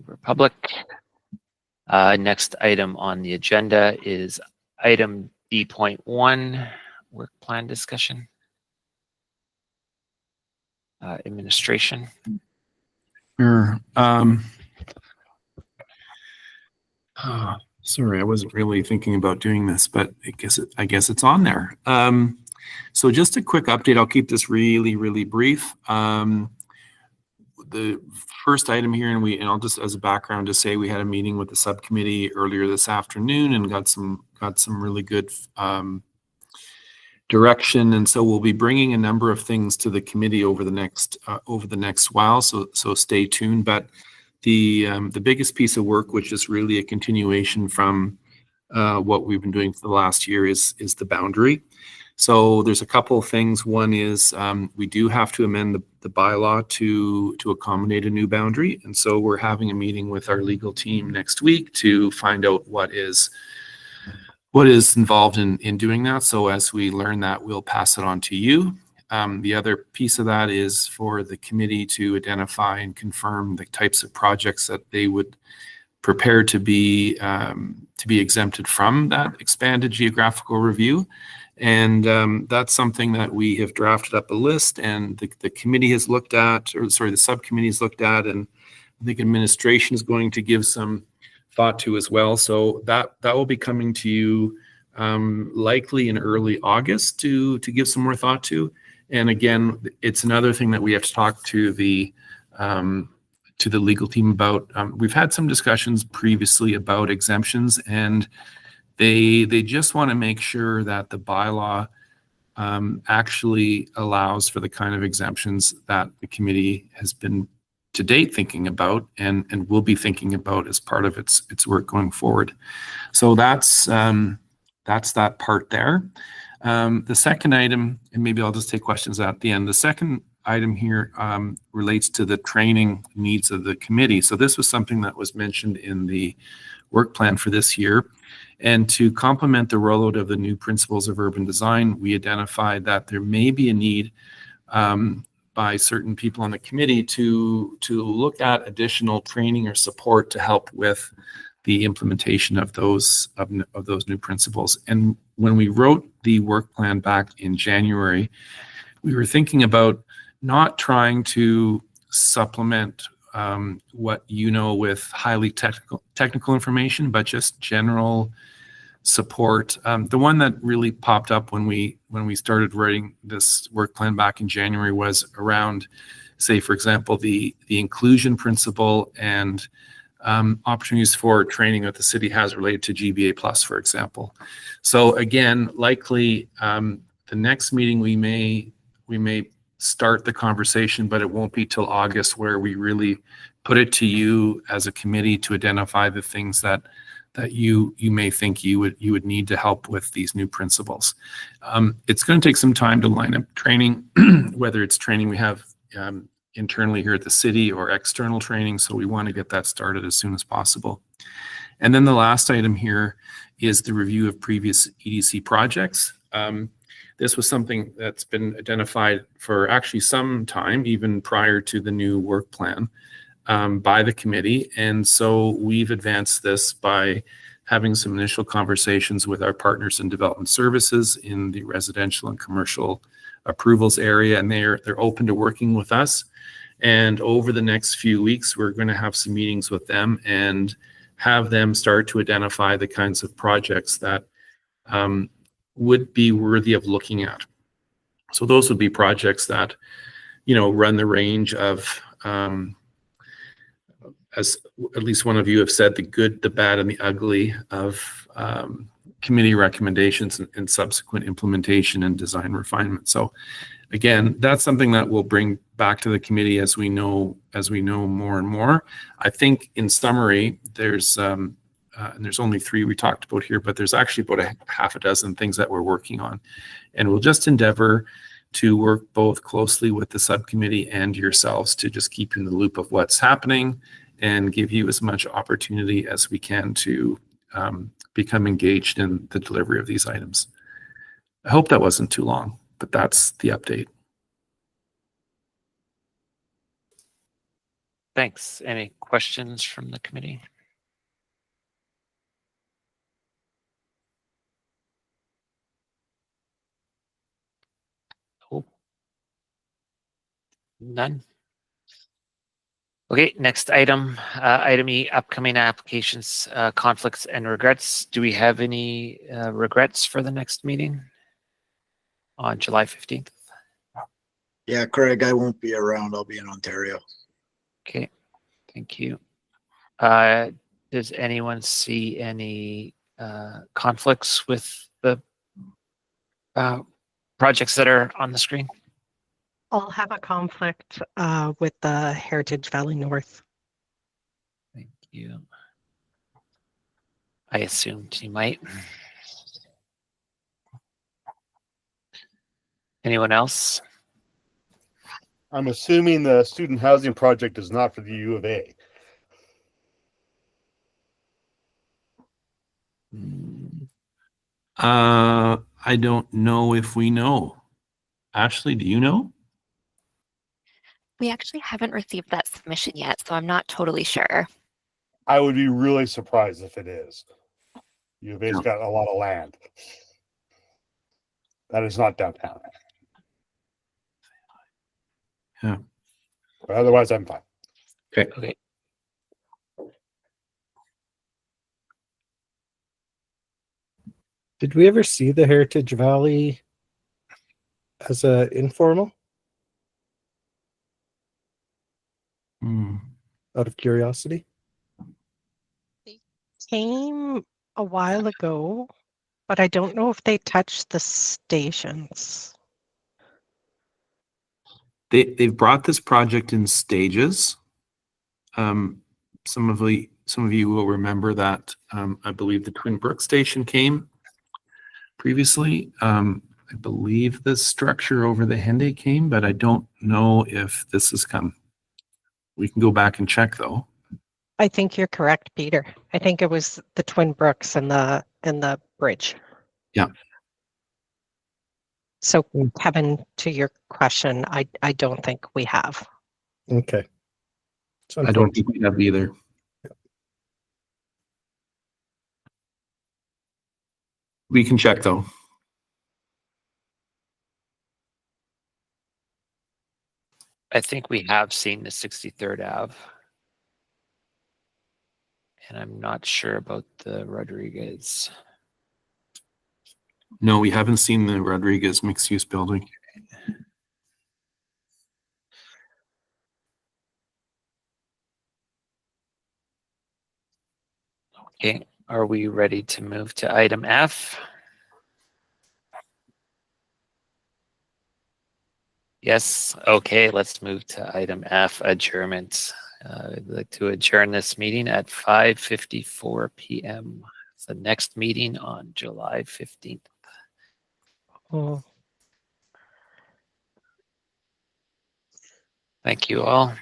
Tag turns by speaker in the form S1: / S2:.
S1: for public. Next item on the agenda is item D.1, work plan discussion. Administration.
S2: Sure. Sorry, I wasn't really thinking about doing this, but I guess it's on there. So just a quick update. I'll keep this really brief. The first item here, and I'll just, as a background, to say we had a meeting with the subcommittee earlier this afternoon and got some really good direction, and so we'll be bringing a number of things to the committee over the next while. So stay tuned. But the biggest piece of work, which is really a continuation from what we've been doing for the last year, is the boundary. So there's a couple of things. One is we do have to amend the bylaw to accommodate a new boundary, and so we're having a meeting with our legal team next week to find out what is involved in doing that. So as we learn that, we'll pass it on to you. The other piece of that is for the committee to identify and confirm the types of projects that they would prepare to be exempted from that expanded geographical review. And that's something that we have drafted up a list, and the committee has looked at, or sorry, the subcommittee has looked at, and I think administration is going to give some thought to as well. So that will be coming to you likely in early August to give some more thought to. And again, it's another thing that we have to talk to the legal team about. We've had some discussions previously about exemptions, and they just want to make sure that the bylaw actually allows for the kind of exemptions that the committee has been to date thinking about and will be thinking about as part of its work going forward. So that's that part there. The second item, and maybe I'll just take questions at the end. The second item here relates to the training needs of the committee. So this was something that was mentioned in the work plan for this year. And to complement the rollout of the new principles of urban design, we identified that there may be a need by certain people on the committee to look at additional training or support to help with the implementation of those new principles. And when we wrote the work plan back in January, we were thinking about not trying to supplement what you know with highly technical information, but just general support. The one that really popped up when we started writing this work plan back in January was around, say, for example, the inclusion principle and opportunities for training that the city has related to GBA Plus, for example. So again, likely the next meeting we may start the conversation, but it won't be till August where we really put it to you as a committee to identify the things that you may think you would need to help with these new principles. It's going to take some time to line up training, whether it's training we have internally here at the city or external training. So we want to get that started as soon as possible. And then the last item here is the review of previous EDC projects. This was something that's been identified for actually some time, even prior to the new work plan, by the committee. And so we've advanced this by having some initial conversations with our partners in development services in the residential and commercial approvals area, and they're open to working with us. And over the next few weeks, we're going to have some meetings with them and have them start to identify the kinds of projects that would be worthy of looking at. So those would be projects that, run the range of, as at least one of you have said, the good, the bad, and the ugly of committee recommendations and subsequent implementation and design refinement. So again, that's something that we'll bring back to the committee as we know more and more. I think in summary, there's and there's only 3 we talked about here, but there's actually about a half a dozen things that we're working on. And we'll just endeavor to work both closely with the subcommittee and yourselves to just keep you in the loop of what's happening and give you as much opportunity as we can to become engaged in the delivery of these items. I hope that wasn't too long, but that's the update.
S1: Thanks. Any questions from the committee? Oh. None. Okay, next item, item E, upcoming applications, conflicts and regrets. Do we have any regrets for the next meeting on July 15th?
S3: Yeah, Craig, I won't be around. I'll be in Ontario.
S1: Okay, thank you. Does anyone see any conflicts with the projects that are on the screen?
S4: I'll have a conflict with the Heritage Valley North.
S1: Thank you. I assumed you might. Anyone else?
S5: I'm assuming the student housing project is not for the U of A.
S2: I don't know if we know. Ashley, do you know?
S6: We actually haven't received that submission yet, so I'm not totally sure.
S5: I would be really surprised if it is. U of A's got a lot of land. That is not downtown.
S2: Yeah.
S5: But otherwise, I'm fine.
S1: Okay.
S7: Did we ever see the Heritage Valley as a informal? Out of curiosity.
S4: Came a while ago, but I don't know if they touched the stations.
S2: They've brought this project in stages. Some of you will remember that I believe the Twin Brook station came previously. I believe the structure over the Henday came, but I don't know if this has come. We can go back and check though.
S4: I think you're correct, Peter. I think it was the Twin Brooks and the bridge.
S2: Yeah.
S4: So Kevin, to your question, I don't think we have.
S7: Okay. So
S2: I don't think we have either. We can check though.
S1: I think we have seen the 63rd Ave. And I'm not sure about the Rodriguez.
S2: No, we haven't seen the Rodriguez mixed-use building.
S1: Okay, are we ready to move to item F? Yes, okay, let's move to item F, adjournment. I'd like to adjourn this meeting at 5:54 p.m. It's the next meeting on July 15th.
S4: Oh.
S1: Thank you all.